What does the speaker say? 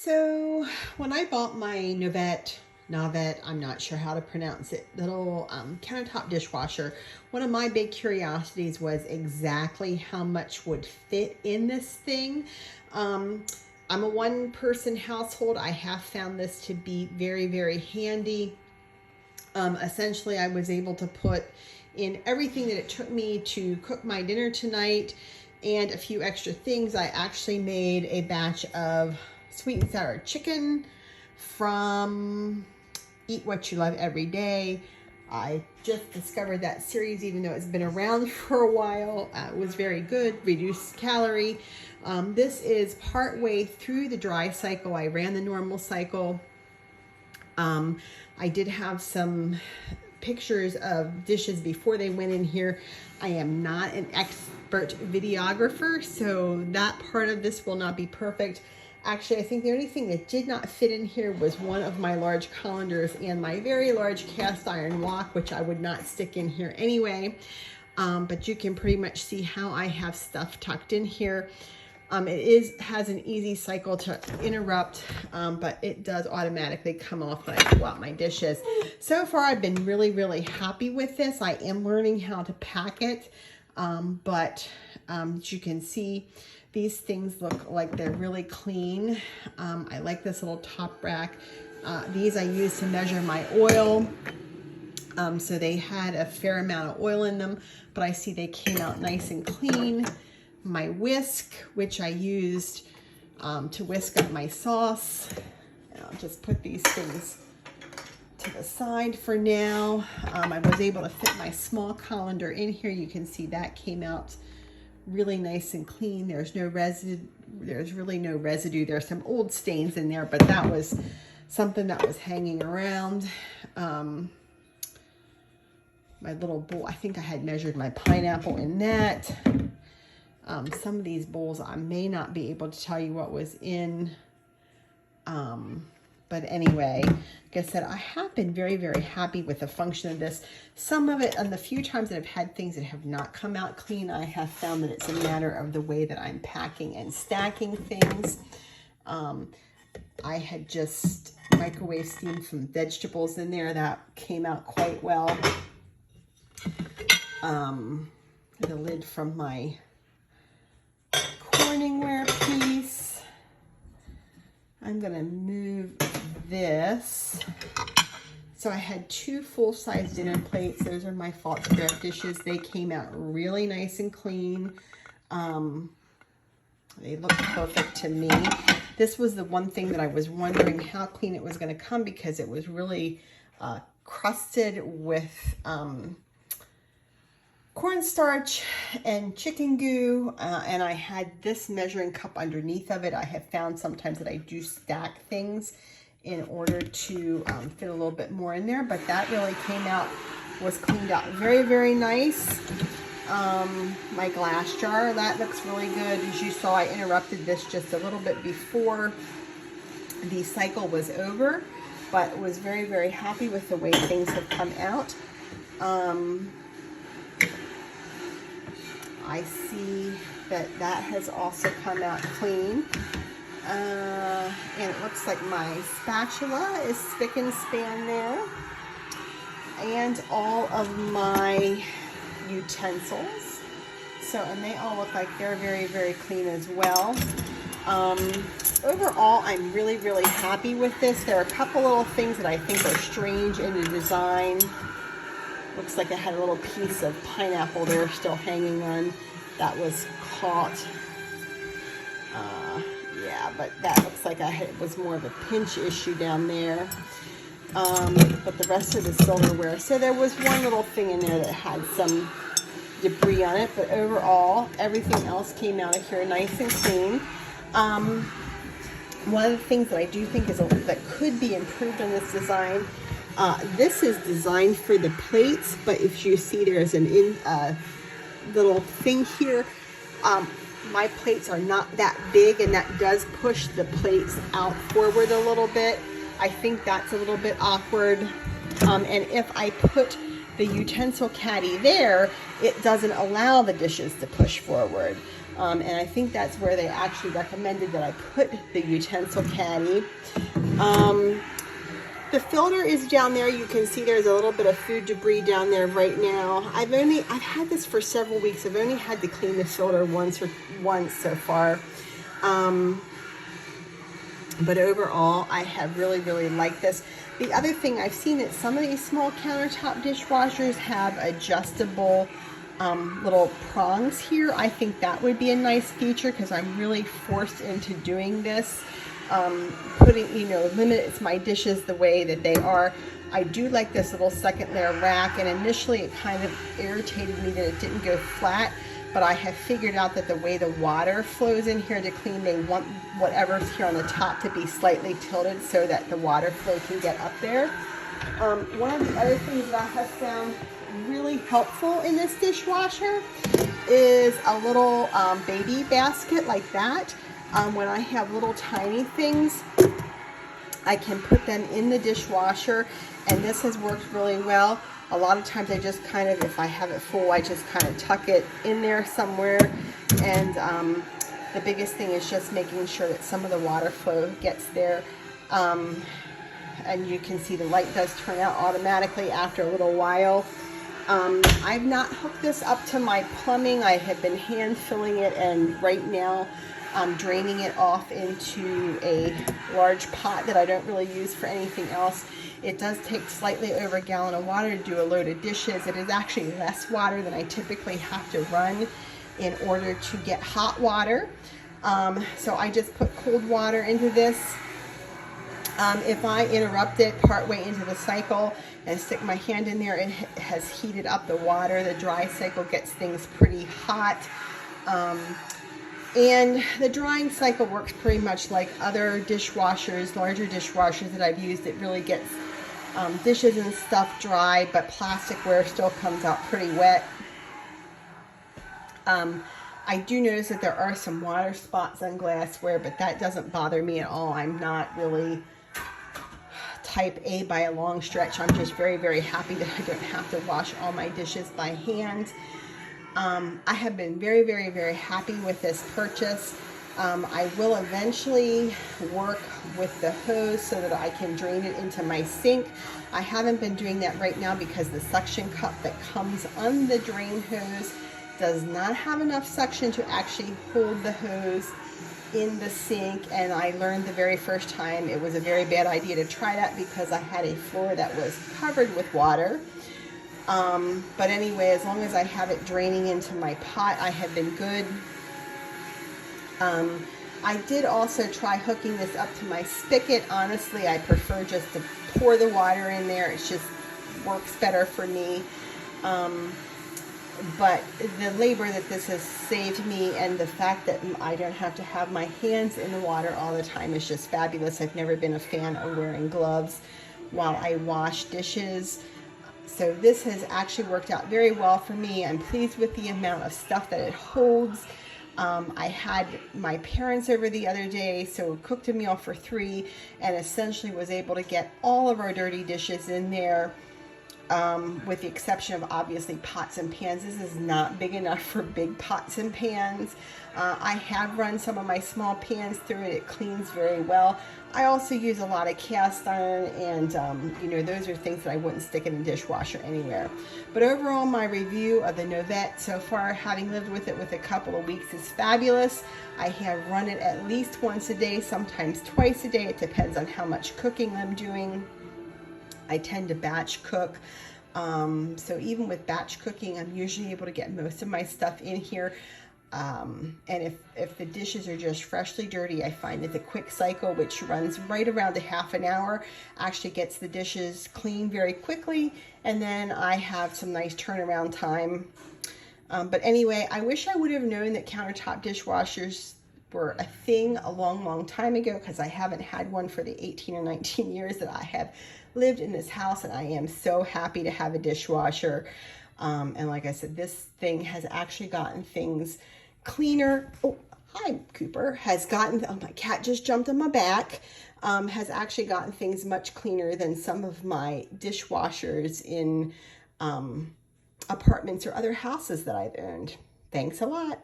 So when I bought my Novete, I'm not sure how to pronounce it, little countertop dishwasher, one of my big curiosities was exactly how much would fit in this thing. I'm a one-person household. I have found this to be very, very handy. Essentially, I was able to put in everything that it took me to cook my dinner tonight and a few extra things. I actually made a batch of sweet and sour chicken from Eat What You Love Every Day. I just discovered that series, even though it's been around for a while. It was very good, reduced calorie. This is part way through the dry cycle. I ran the normal cycle. I did have some pictures of dishes before they went in here. I am not an expert videographer, so that part of this will not be perfect. Actually, I think the only thing that did not fit in here was one of my large colanders and my very large cast iron wok, which I would not stick in here anyway. But you can pretty much see how I have stuff tucked in here. It has an easy cycle to interrupt, but it does automatically come off when I pull out my dishes. So far, I've been really, really happy with this. I am learning how to pack it, but as you can see, these things look like they're really clean. I like this little top rack. These I use to measure my oil. So they had a fair amount of oil in them, but I see they came out nice and clean. My whisk, which I used to whisk up my sauce. And I'll just put these things to the side for now. I was able to fit my small colander in here. You can see that came out really nice and clean. There's no residue. There's really no residue. There's some old stains in there, but that was something that was hanging around. My little bowl, I think I had measured my pineapple in that. Some of these bowls, I may not be able to tell you what was in. But anyway, like I said, I have been very, very happy with the function of this. Some of it, and the few times that I've had things that have not come out clean, I have found that it's a matter of the way that I'm packing and stacking things. I had just microwave steamed some vegetables in there. That came out quite well. The lid from my Corningware piece. I'm gonna move this. So I had two full-size dinner plates. Those are my Faults Craft dishes. They came out really nice and clean. They look perfect to me. This was the one thing that I was wondering how clean it was gonna come, because it was really crusted with cornstarch and chicken goo, and I had this measuring cup underneath of it. I have found sometimes that I do stack things in order to fit a little bit more in there, but that really came out, was cleaned out very, very nice. My glass jar, that looks really good. As you saw, I interrupted this just a little bit before the cycle was over, but was very, very happy with the way things have come out. I see that that has also come out clean. And it looks like my spatula is spick and span there. And all of my utensils. So, and they all look like they're very, very clean as well. Overall, I'm really, really happy with this. There are a couple little things that I think are strange in the design. Looks like I had a little piece of pineapple there still hanging on. That was caught. Yeah, but that looks like it was more of a pinch issue down there. But the rest of the silverware. So there was one little thing in there that had some debris on it. But overall, everything else came out of here nice and clean. One of the things that I do think is that could be improved on this design. This is designed for the plates, but if you see there's an little thing here. My plates are not that big, and that does push the plates out forward a little bit. I think that's a little bit awkward. And if I put the utensil caddy there, it doesn't allow the dishes to push forward. And I think that's where they actually recommended that I put the utensil caddy. The filter is down there. You can see there's a little bit of food debris down there right now. I've had this for several weeks. I've only had to clean the filter once so far. But overall, I have really liked this. The other thing I've seen that some of these small countertop dishwashers have adjustable little prongs here. I think that would be a nice feature because I'm really forced into doing this. Limits my dishes the way that they are. I do like this little second layer rack, and initially it kind of irritated me that it didn't go flat, but I have figured out that the way the water flows in here to clean, they want whatever's here on the top to be slightly tilted so that the water flow can get up there. One of the other things that I have found really helpful in this dishwasher is a little baby basket like that. When I have little tiny things, I can put them in the dishwasher, and this has worked really well. A lot of times I just kind of, if I have it full, I just kind of tuck it in there somewhere. And the biggest thing is just making sure that some of the water flow gets there. And you can see the light does turn out automatically after a little while. I've not hooked this up to my plumbing. I have been hand filling it, and right now I'm draining it off into a large pot that I don't really use for anything else. It does take slightly over a gallon of water to do a load of dishes. It is actually less water than I typically have to run in order to get hot water. So I just put cold water into this. If I interrupt it partway into the cycle and stick my hand in there, it has heated up the water. The dry cycle gets things pretty hot. And the drying cycle works pretty much like other dishwashers, larger dishwashers that I've used. It really gets dishes and stuff dry, but plasticware still comes out pretty wet. I do notice that there are some water spots on glassware, but that doesn't bother me at all. I'm not really type A by a long stretch. I'm just very happy that I don't have to wash all my dishes by hand. I have been very happy with this purchase. I will eventually work with the hose so that I can drain it into my sink. I haven't been doing that right now because the suction cup that comes on the drain hose does not have enough suction to actually hold the hose in the sink, and I learned the very first time it was a very bad idea to try that because I had a floor that was covered with water. But anyway, as long as I have it draining into my pot, I have been good. I did also try hooking this up to my spigot. Honestly, I prefer just to pour the water in there. It just works better for me. But the labor that this has saved me, and the fact that I don't have to have my hands in the water all the time, is just fabulous. I've never been a fan of wearing gloves while I wash dishes. So this has actually worked out very well for me. I'm pleased with the amount of stuff that it holds. I had my parents over the other day, so cooked a meal for 3 and essentially was able to get all of our dirty dishes in there, with the exception of obviously pots and pans. This is not big enough for big pots and pans. I have run some of my small pans through it. It cleans very well. I also use a lot of cast iron, and those are things that I wouldn't stick in a dishwasher anywhere. But overall, my review of the Novete so far, having lived with it with a couple of weeks, is fabulous. I have run it at least once a day, sometimes twice a day. It depends on how much cooking I'm doing. I tend to batch cook. So even with batch cooking, I'm usually able to get most of my stuff in here. And if the dishes are just freshly dirty, I find that the quick cycle, which runs right around a half an hour, actually gets the dishes clean very quickly. And then I have some nice turnaround time. But anyway, I wish I would have known that countertop dishwashers were a thing a long time ago, because I haven't had one for the 18 or 19 years that I have lived in this house, and I am so happy to have a dishwasher. And like I said, this thing has actually gotten things cleaner. Oh, hi, Cooper. Oh, my cat just jumped on my back. Has actually gotten things much cleaner than some of my dishwashers in apartments or other houses that I've owned. Thanks a lot.